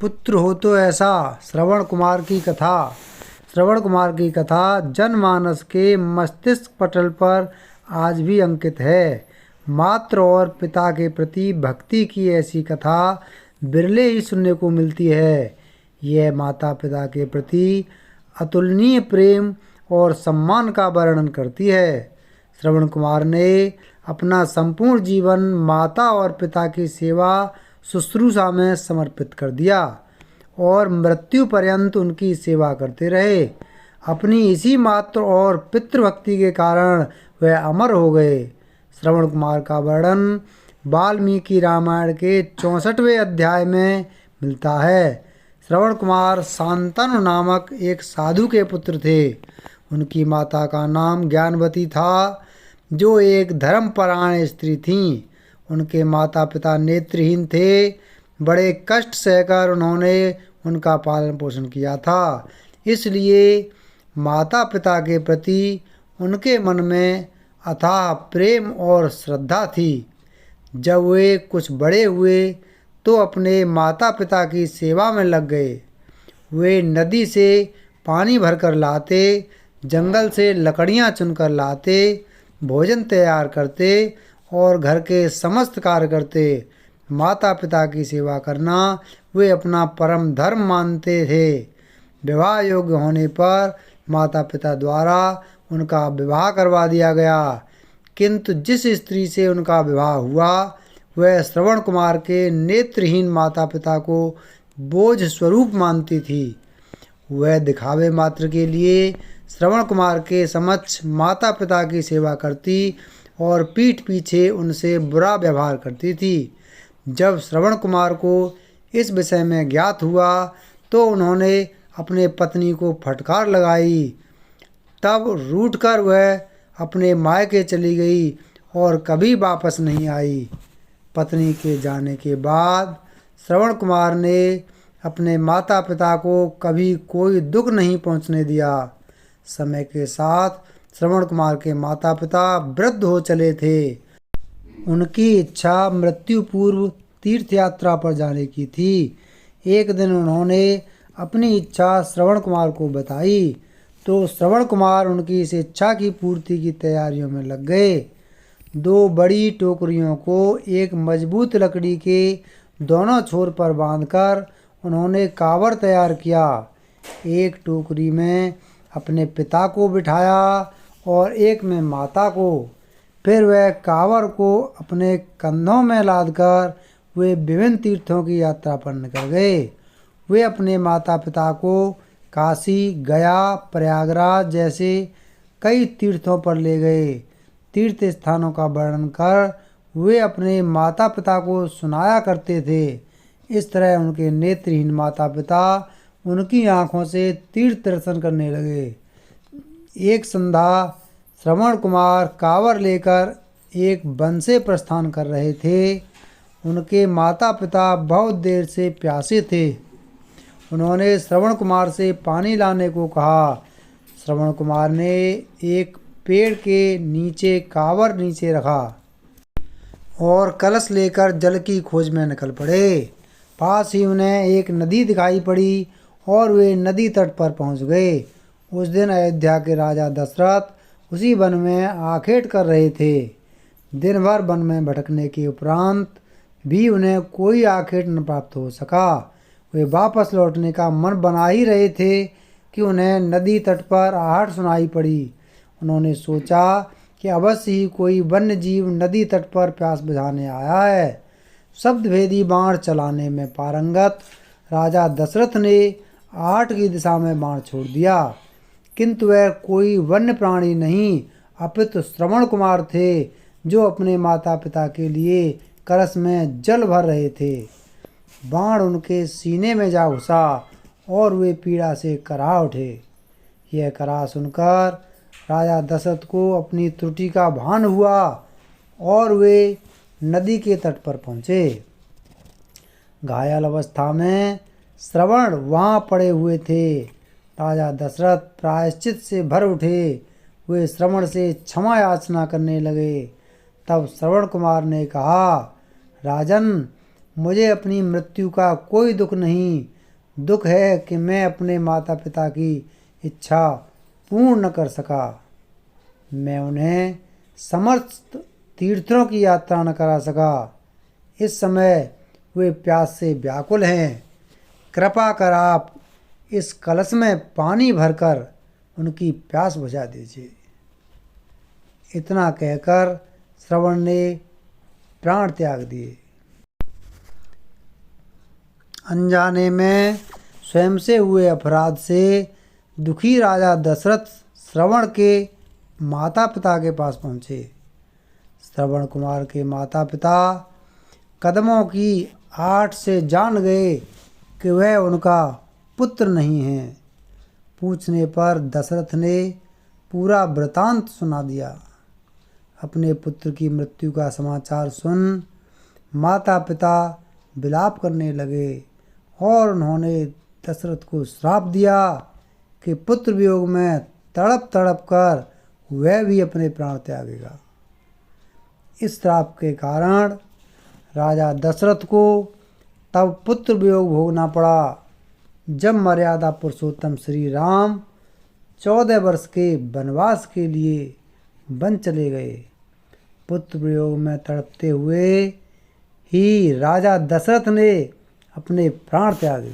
पुत्र हो तो ऐसा। श्रवण कुमार की कथा। श्रवण कुमार की कथा जनमानस के मस्तिष्क पटल पर आज भी अंकित है। मात्र और पिता के प्रति भक्ति की ऐसी कथा बिरले ही सुनने को मिलती है। यह माता पिता के प्रति अतुलनीय प्रेम और सम्मान का वर्णन करती है। श्रवण कुमार ने अपना संपूर्ण जीवन माता और पिता की सेवा शुश्रूषा में समर्पित कर दिया और मृत्यु पर्यंत उनकी सेवा करते रहे। अपनी इसी मातृ और पितृभक्ति के कारण वह अमर हो गए। श्रवण कुमार का वर्णन वाल्मीकि रामायण के 64वें अध्याय में मिलता है। श्रवण कुमार शांतनु नामक एक साधु के पुत्र थे। उनकी माता का नाम ज्ञानवती था, जो एक धर्मपरायण स्त्री थीं। उनके माता पिता नेत्रहीन थे। बड़े कष्ट सहकर उन्होंने उनका पालन पोषण किया था। इसलिए माता पिता के प्रति उनके मन में अथाह प्रेम और श्रद्धा थी। जब वे कुछ बड़े हुए तो अपने माता पिता की सेवा में लग गए। वे नदी से पानी भरकर लाते, जंगल से लकड़ियाँ चुनकर लाते, भोजन तैयार करते और घर के समस्त कार्य करते। माता पिता की सेवा करना वे अपना परम धर्म मानते थे। विवाह योग्य होने पर माता पिता द्वारा उनका विवाह करवा दिया गया, किंतु जिस स्त्री से उनका विवाह हुआ वह श्रवण कुमार के नेत्रहीन माता पिता को बोझ स्वरूप मानती थी। वह दिखावे मात्र के लिए श्रवण कुमार के समक्ष माता पिता की सेवा करती और पीठ पीछे उनसे बुरा व्यवहार करती थी। जब श्रवण कुमार को इस विषय में ज्ञात हुआ तो उन्होंने अपने पत्नी को फटकार लगाई। तब रूठकर वह अपने मायके चली गई और कभी वापस नहीं आई। पत्नी के जाने के बाद श्रवण कुमार ने अपने माता पिता को कभी कोई दुख नहीं पहुंचने दिया। समय के साथ श्रवण कुमार के माता पिता वृद्ध हो चले थे। उनकी इच्छा मृत्यु पूर्व तीर्थ यात्रा पर जाने की थी। एक दिन उन्होंने अपनी इच्छा श्रवण कुमार को बताई तो श्रवण कुमार उनकी इस इच्छा की पूर्ति की तैयारियों में लग गए। 2 बड़ी टोकरियों को एक मजबूत लकड़ी के दोनों छोर पर बांधकर उन्होंने कांवड़ तैयार किया। एक टोकरी में अपने पिता को बिठाया और एक में माता को। फिर वह कांवड़ को अपने कंधों में लादकर वे विभिन्न तीर्थों की यात्रा पर निकल गए। वे अपने माता पिता को काशी, गया, प्रयागराज जैसे कई तीर्थों पर ले गए। तीर्थ स्थानों का वर्णन कर वे अपने माता पिता को सुनाया करते थे। इस तरह उनके नेत्रहीन माता पिता उनकी आँखों से तीर्थ दर्शन करने लगे। एक संध्या श्रवण कुमार कांवड़ लेकर एक वन से प्रस्थान कर रहे थे। उनके माता पिता बहुत देर से प्यासे थे। उन्होंने श्रवण कुमार से पानी लाने को कहा। श्रवण कुमार ने एक पेड़ के नीचे कांवड़ नीचे रखा और कलश लेकर जल की खोज में निकल पड़े। पास ही उन्हें एक नदी दिखाई पड़ी और वे नदी तट पर पहुंच गए। उस दिन अयोध्या के राजा दशरथ उसी वन में आखेट कर रहे थे। दिन भर वन में भटकने के उपरांत भी उन्हें कोई आखेट न प्राप्त हो सका। वे वापस लौटने का मन बना ही रहे थे कि उन्हें नदी तट पर आहट सुनाई पड़ी। उन्होंने सोचा कि अवश्य ही कोई वन्य जीव नदी तट पर प्यास बुझाने आया है। शब्दभेदी बाण चलाने में पारंगत राजा दशरथ ने आहट की दिशा में बाण छोड़ दिया, किंतु वह कोई वन्य प्राणी नहीं अपितु श्रवण कुमार थे, जो अपने माता पिता के लिए कलश में जल भर रहे थे। बाण उनके सीने में जा घुसा और वे पीड़ा से कराह उठे। यह कराह सुनकर राजा दशरथ को अपनी त्रुटि का भान हुआ और वे नदी के तट पर पहुँचे। घायल अवस्था में श्रवण वहाँ पड़े हुए थे। राजा दशरथ प्रायश्चित से भर उठे। वे श्रवण से क्षमा याचना करने लगे। तब श्रवण कुमार ने कहा, राजन, मुझे अपनी मृत्यु का कोई दुख नहीं। दुख है कि मैं अपने माता पिता की इच्छा पूर्ण न कर सका। मैं उन्हें समस्त तीर्थों की यात्रा न करा सका। इस समय वे प्यास से व्याकुल हैं। कृपा कर आप इस कलश में पानी भरकर उनकी प्यास बुझा दीजिए। इतना कहकर श्रवण ने प्राण त्याग दिए। अनजाने में स्वयं से हुए अपराध से दुखी राजा दशरथ श्रवण के माता पिता के पास पहुँचे। श्रवण कुमार के माता पिता कदमों की आट से जान गए कि वह उनका पुत्र नहीं है। पूछने पर दशरथ ने पूरा वृतांत सुना दिया। अपने पुत्र की मृत्यु का समाचार सुन माता पिता विलाप करने लगे और उन्होंने दशरथ को श्राप दिया कि पुत्र वियोग में तड़प तड़प कर वह भी अपने प्राण त्यागेगा। इस श्राप के कारण राजा दशरथ को तब पुत्र वियोग भोगना पड़ा जब मर्यादा पुरुषोत्तम श्री राम 14 वर्ष के वनवास के लिए वन चले गए। पुत्र वियोग में तड़पते हुए ही राजा दशरथ ने अपने प्राण त्यागे।